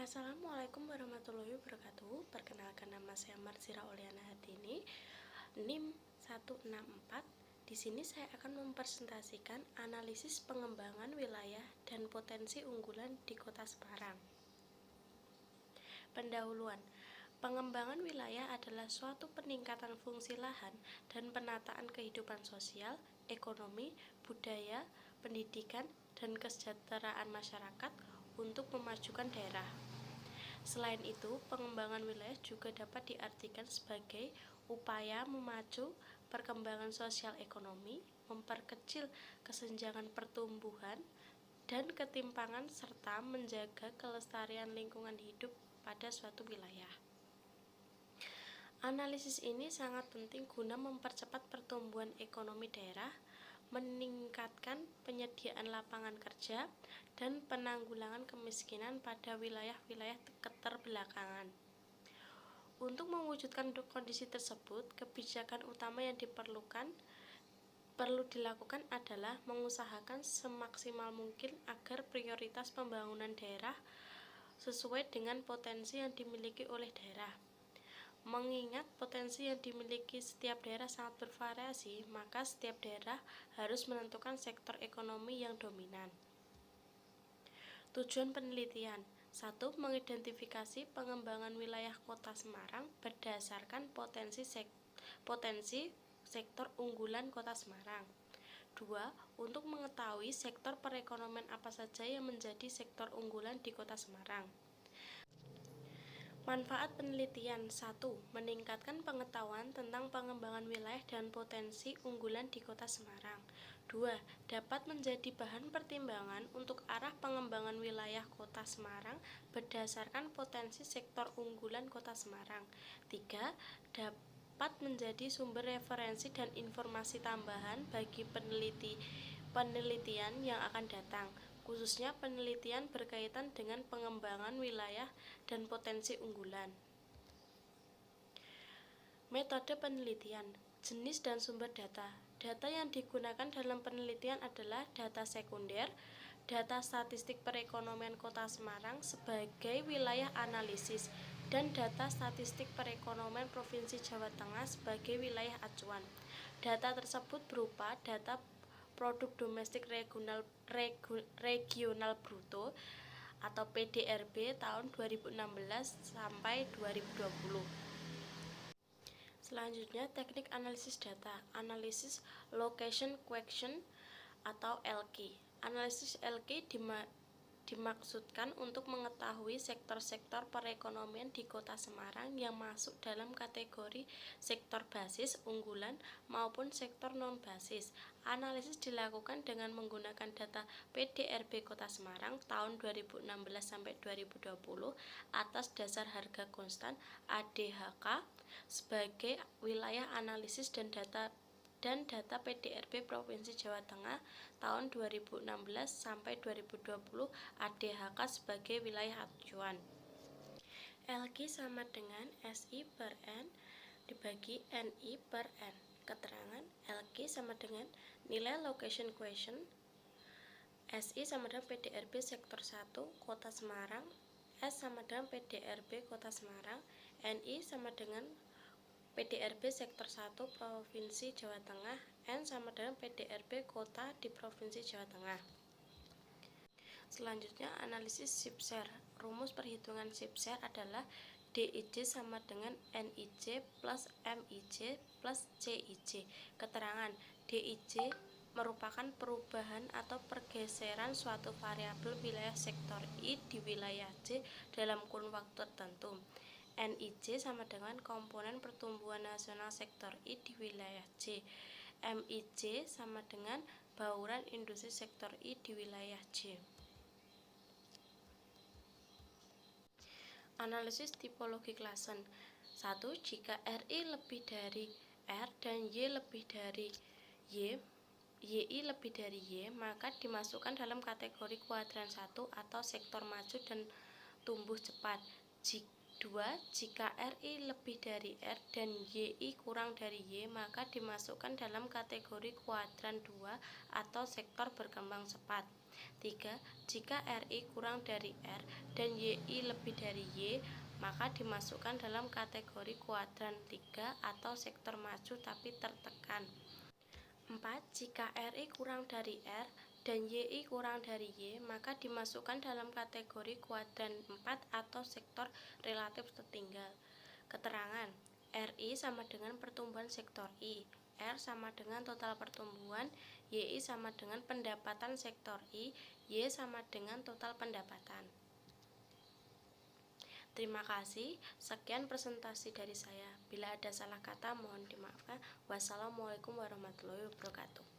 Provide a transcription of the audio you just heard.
Assalamualaikum warahmatullahi wabarakatuh. Perkenalkan, nama saya Marzira Oliana Hardini, NIM 164. Di sini saya akan mempresentasikan analisis pengembangan wilayah dan potensi unggulan di Kota Semarang. Pendahuluan. Pengembangan wilayah adalah suatu peningkatan fungsi lahan dan penataan kehidupan sosial, ekonomi, budaya, pendidikan, dan kesejahteraan masyarakat untuk memajukan daerah. Selain itu, pengembangan wilayah juga dapat diartikan sebagai upaya memacu perkembangan sosial ekonomi, memperkecil kesenjangan pertumbuhan dan ketimpangan, serta menjaga kelestarian lingkungan hidup pada suatu wilayah. Analisis ini sangat penting guna mempercepat pertumbuhan ekonomi daerah, meningkatkan penyediaan lapangan kerja, dan penanggulangan kemiskinan pada wilayah-wilayah keterbelakangan. Untuk mewujudkan kondisi tersebut, kebijakan utama yang perlu dilakukan adalah mengusahakan semaksimal mungkin agar prioritas pembangunan daerah sesuai dengan potensi yang dimiliki oleh daerah. Mengingat potensi yang dimiliki setiap daerah sangat bervariasi, maka setiap daerah harus menentukan sektor ekonomi yang dominan. Tujuan penelitian: 1. Mengidentifikasi pengembangan wilayah Kota Semarang berdasarkan potensi sektor unggulan Kota Semarang. 2. Untuk mengetahui sektor perekonomian apa saja yang menjadi sektor unggulan di Kota Semarang. Manfaat penelitian: 1. Meningkatkan pengetahuan tentang pengembangan wilayah dan potensi unggulan di Kota Semarang. 2. Dapat menjadi bahan pertimbangan untuk arah pengembangan wilayah Kota Semarang berdasarkan potensi sektor unggulan Kota Semarang. 3. Dapat menjadi sumber referensi dan informasi tambahan bagi penelitian yang akan datang, khususnya penelitian berkaitan dengan pengembangan wilayah dan potensi unggulan. Metode penelitian: jenis dan sumber data. Data yang digunakan dalam penelitian adalah data sekunder, data statistik perekonomian Kota Semarang sebagai wilayah analisis, dan data statistik perekonomian Provinsi Jawa Tengah sebagai wilayah acuan. Data tersebut berupa data produk domestik regional bruto atau PDRB tahun 2016 sampai 2020. Selanjutnya, teknik analisis data, analisis location question atau LQ. Analisis LQ dimaksudkan untuk mengetahui sektor-sektor perekonomian di Kota Semarang yang masuk dalam kategori sektor basis, unggulan, maupun sektor non-basis. Analisis dilakukan dengan menggunakan data PDRB Kota Semarang tahun 2016 sampai 2020 atas dasar harga konstan ADHK sebagai wilayah analisis dan data PDRB Provinsi Jawa Tengah tahun 2016 sampai 2020 ADHK sebagai wilayah acuan. LQ sama dengan SI per N dibagi NI per N. Keterangan: LQ sama dengan nilai location question, SI sama dengan PDRB sektor 1 Kota Semarang, S sama dengan PDRB Kota Semarang, NI sama dengan PDRB sektor 1 Provinsi Jawa Tengah, N sama dengan PDRB kota di Provinsi Jawa Tengah. Selanjutnya, analisis SIP-SHARE. Rumus perhitungan SIP-SHARE adalah DIJ sama dengan NIJ plus MIJ plus CIJ. Keterangan: DIJ merupakan perubahan atau pergeseran suatu variabel wilayah sektor I di wilayah J dalam kurun waktu tertentu. NIJ sama dengan komponen pertumbuhan nasional sektor I di wilayah J. MIJ sama dengan bauran industri sektor I di wilayah J. Analisis tipologi klasen. 1. Jika RI lebih dari R dan Y lebih dari Y, YI lebih dari Y, maka dimasukkan dalam kategori kuadran 1 atau sektor maju dan tumbuh cepat. 2. Jika RI lebih dari R dan YI kurang dari Y, maka dimasukkan dalam kategori kuadran 2 atau sektor berkembang cepat. 3. Jika RI kurang dari R dan YI lebih dari Y, maka dimasukkan dalam kategori kuadran 3 atau sektor maju tapi tertekan. 4. Jika RI kurang dari R dan YI kurang dari Y, maka dimasukkan dalam kategori kuadran 4 atau sektor relatif tertinggal. Keterangan: RI sama dengan pertumbuhan sektor I, R sama dengan total pertumbuhan, YI sama dengan pendapatan sektor I, Y sama dengan total pendapatan. Terima kasih, sekian presentasi dari saya. Bila ada salah kata mohon dimaafkan. Wassalamualaikum warahmatullahi wabarakatuh.